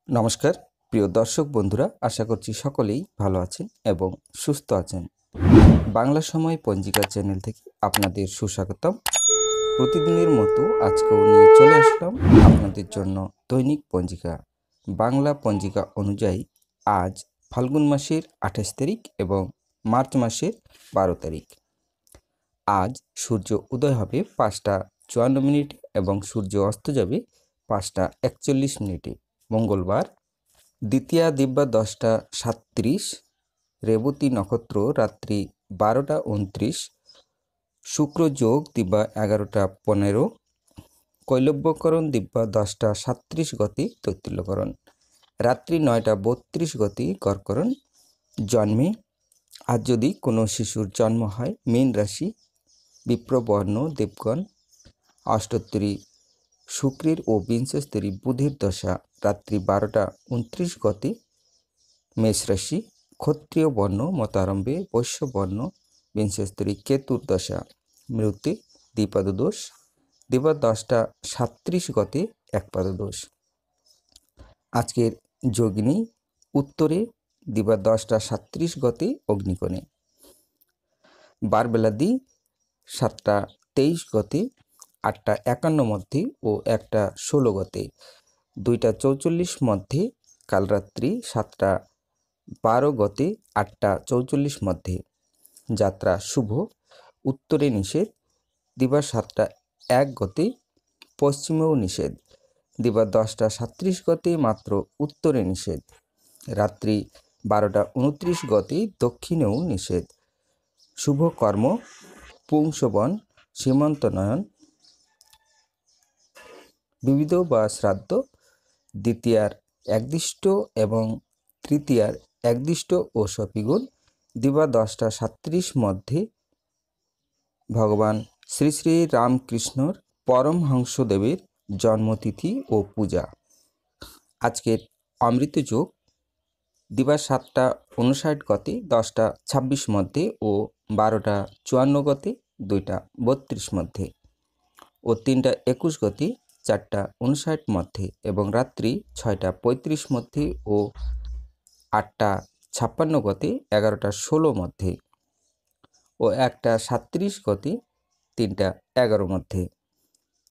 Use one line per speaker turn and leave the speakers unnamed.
নমস্কার প্রিয় দর্শক বন্ধুরা, আশা করছি সকলেই ভালো আছেন এবং সুস্থ আছেন। বাংলা সময় পঞ্জিকা চ্যানেল থেকে আপনাদের সুস্বাগতম। প্রতিদিনের মতো আজকেও নিয়ে চলে আসলাম আপনাদের জন্য দৈনিক পঞ্জিকা। বাংলা পঞ্জিকা অনুযায়ী আজ ফাল্গুন মাসের 28 তারিখ এবং মার্চ মাসের 12 তারিখ। আজ সূর্য উদয় হবে 5:54 এবং সূর্য অস্ত যাবে 5:41। মঙ্গলবার, দ্বিতীয়া দিব্যা 10:37, রেবতী নক্ষত্র রাত্রি 12:29, শুক্র যোগ দিব্যা 11:15, কৈলব্যকরণ দিব্যা 10:37 গতি তৈতিল্যকরণ, রাত্রি 9:32 গতি কর্করণ। জন্মে আজ যদি কোনো শিশুর জন্ম হয়, মীন রাশি, বিপ্রবর্ণ দেবগণ, অষ্টোত্তরী শুক্রের ও বিংশস্তরী বুধের দশা রাত্রি 12:29 গতি মেষ রাশি, ক্ষত্রিয় বর্ণ মতারম্ভে বৈশ্য বর্ণ বিংশস্তরী কেতুর দশা মৃত্যু দ্বিপাদ দোষ, দিবা 10:37 গতি একপাদ দোষ। আজকের যোগিনী উত্তরে দিবা 10:37 গতি অগ্নিকোণে, বারবেলাদি 7:23 গতি 8:51 মধ্যে ও 1:16 গতে, 2:44 মধ্যে, কাল রাত্রি 7:12 গতে 8:44 মধ্যে। যাত্রা শুভ, উত্তরে নিষেধ, দিবা 7:01 গতে পশ্চিমেও নিষেধ, দিবা 10:37 গতে মাত্র উত্তরে নিষেধ, রাত্রি 12:29 গতে দক্ষিণেও নিষেধ। শুভ কর্ম পুংসবন, সীমন্তনয়ন, বিবিধ বা শ্রাদ্ধ, দ্বিতীয়ার একদিষ্ট এবং তৃতীয়ার একদিষ্ট ও সপিগুণ, দিবা 10:37 মধ্যে ভগবান শ্রী শ্রী রামকৃষ্ণর পরমহংসদেবের জন্মতিথি ও পূজা। আজকের অমৃত যোগ দিবা 7:59 গতে 10:26 মধ্যে ও 12:54 গতে 2:32 মধ্যে ও 3:21 গতি 4:59 মধ্যে এবং রাত্রি 6:35 মধ্যে ও 8:56 গতি 11:16 মধ্যে ও 1:37 গতি 3:11 মধ্যে।